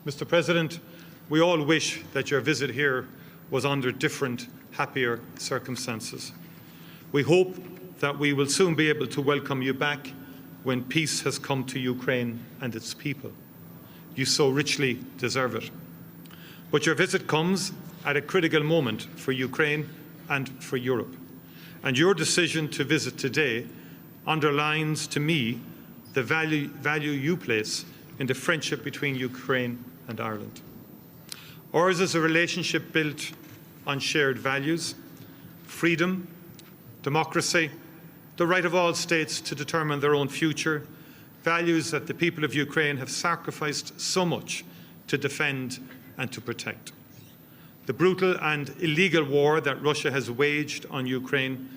Mr. President, we all wish that your visit here was under different, happier circumstances. We hope that we will soon be able to welcome you back when peace has come to Ukraine and its people. You so richly deserve it. But your visit comes at a critical moment for Ukraine and for Europe. And your decision to visit today underlines to me the value you place in the friendship between Ukraine and Ireland. Ours is a relationship built on shared values, freedom, democracy, the right of all states to determine their own future, values that the people of Ukraine have sacrificed so much to defend and to protect. The brutal and illegal war that Russia has waged on Ukraine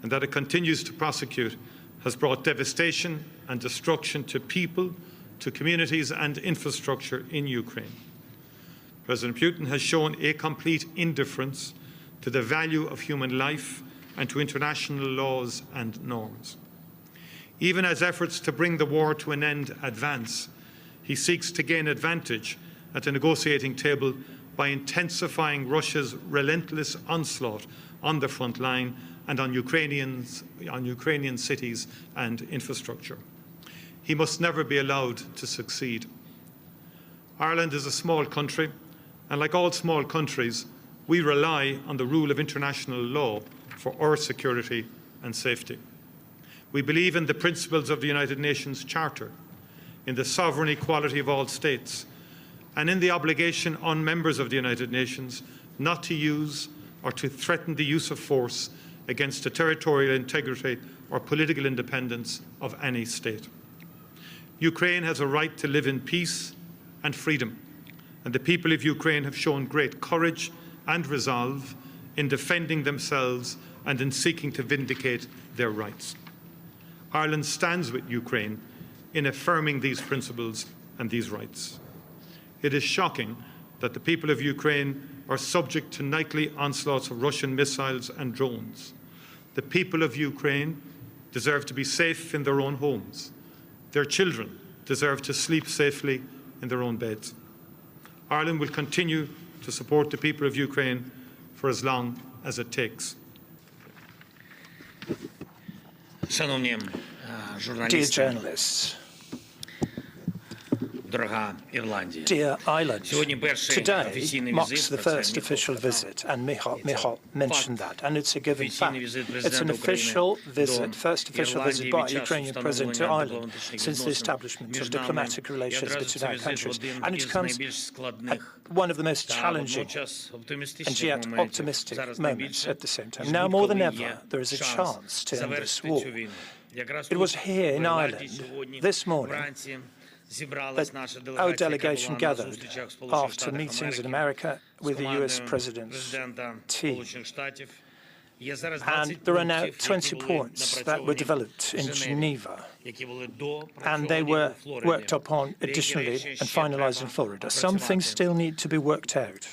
and that it continues to prosecute has brought devastation and destruction to people, to communities and infrastructure in Ukraine. President Putin has shown a complete indifference to the value of human life and to international laws and norms. Even as efforts to bring the war to an end advance, he seeks to gain advantage at the negotiating table by intensifying Russia's relentless onslaught on the front line and on Ukrainian cities and infrastructure. He must never be allowed to succeed. Ireland is a small country, and like all small countries, we rely on the rule of international law for our security and safety. We believe in the principles of the United Nations Charter, in the sovereign equality of all states, and in the obligation on members of the United Nations not to use or to threaten the use of force against the territorial integrity or political independence of any state. Ukraine has a right to live in peace and freedom, and the people of Ukraine have shown great courage and resolve in defending themselves and in seeking to vindicate their rights. Ireland stands with Ukraine in affirming these principles and these rights. It is shocking that the people of Ukraine are subject to nightly onslaughts of Russian missiles and drones. The people of Ukraine deserve to be safe in their own homes. Their children deserve to sleep safely in their own beds. Ireland will continue to support the people of Ukraine for as long as it takes. Dear journalists, dear Ireland, today marks the first official visit, and Micheal mentioned that, and it's a given fact. It's an official visit, first official visit by a Ukrainian president to Ireland since the establishment of diplomatic relations between our countries, and it comes at one of the most challenging and yet optimistic moments at the same time. Now more than ever, there is a chance to end this war. It was here in Ireland this morning that our delegation gathered after meetings in America with the US President's team. And there are now 20 points that were developed in Geneva, and they were worked upon additionally and finalised in Florida. Some things still need to be worked out.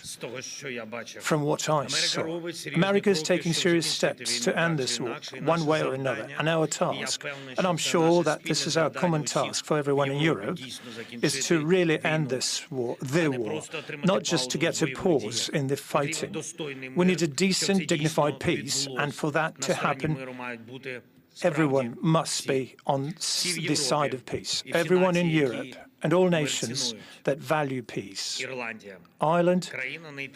From what I saw, America is taking serious steps to end this war, one way or another, and our task, and I'm sure that this is our common task for everyone in Europe, is to really end this war, their war, not just to get a pause in the fighting. We need a decent, dignified peace, and for that to happen, everyone must be on the side of peace. Everyone in Europe and all nations that value peace. Ireland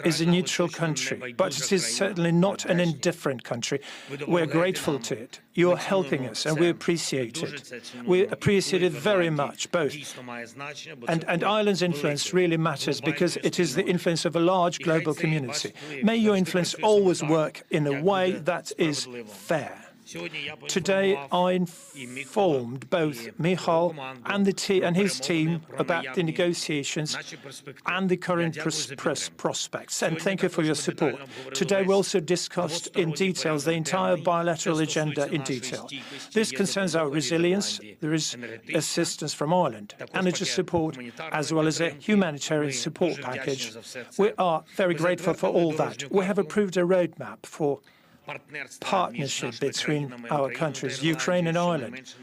is a neutral country, but it is certainly not an indifferent country. We're grateful to it. You're helping us, and we appreciate it. We appreciate it very much, both. And Ireland's influence really matters because it is the influence of a large global community. May your influence always work in a way that is fair. Today, I informed both Micheal and his team about the negotiations and the current prospects, and thank you for your support. Today, we also discussed in detail the entire bilateral agenda in detail. This concerns our resilience. There is assistance from Ireland, energy support, as well as a humanitarian support package. We are very grateful for all that. We have approved a roadmap for partnership between our countries, Ukraine and Ireland.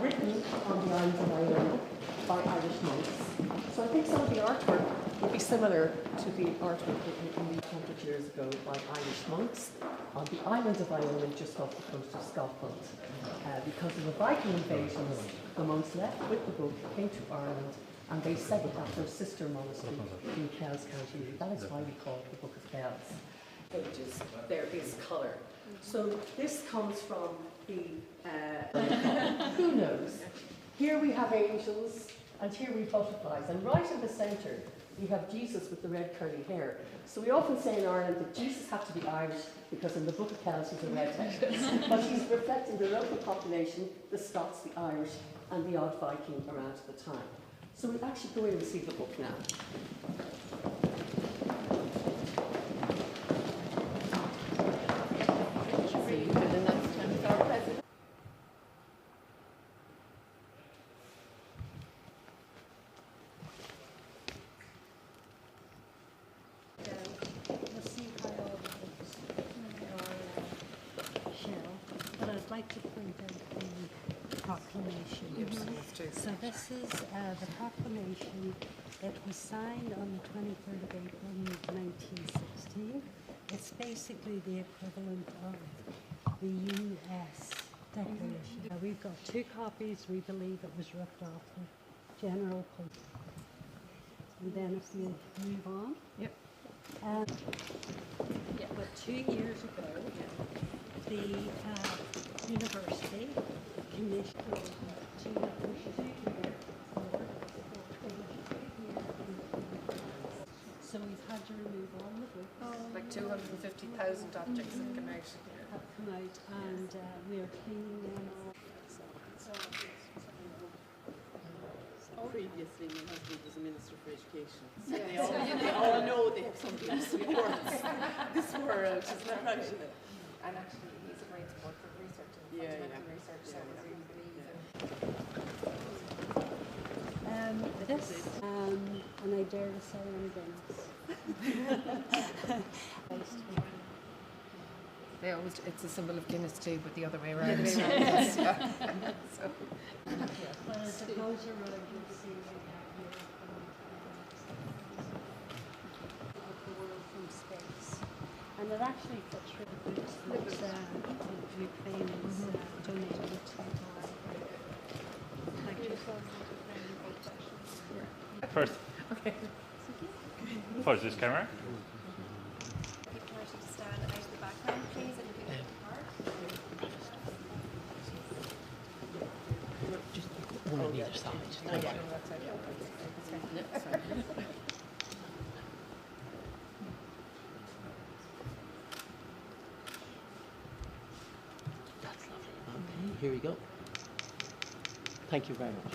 written on the islands of Ireland by Irish monks. So I think some of the artwork would be similar to the artwork in 100 years ago by Irish monks on the island of Ireland just off the coast of Scotland. Because of the Viking invasions, the monks left with the book, came to Ireland, and they set it at their sister monastery in Kells County. That is why we call it the Book of Kells. Pages, there is colour. So this comes from the, who knows? Here we have angels, and here we have butterflies, and right in the centre we have Jesus with the red curly hair. So we often say in Ireland that Jesus had to be Irish because in the Book of Kells he's a redhead. But he's reflecting the local population, the Scots, the Irish, and the odd Viking around at the time. So we'll actually go in and see the book now. I'd like to point out the proclamation. So this is the proclamation that was signed on the 23rd of April 1916. It's basically the equivalent of the US Declaration. We've got two copies. We believe it was ripped off the General Post. And then if we move on. Yep. But 2 years ago, the university commissioned to so we've had to remove all the books. Like 250,000 objects have come out. Have come out, and we are cleaning them all. Previously, my husband was a minister for education, so they all know they have something to support this world, isn't that right? And actually, he's a great support for research and fundamental research, so we really believe in. This, and I dare to say anything else. They always, it's a symbol of Guinness too, but the other way around. But as it goes around, you'll see we have here of the world from space. And it actually fits really good that Ukraine is donated to the library. Thank you. First. Okay. First, this camera. If you were to stand out of the background, please, and if you could apart. Just one on either side. That's lovely. Okay, here we go. Thank you very much.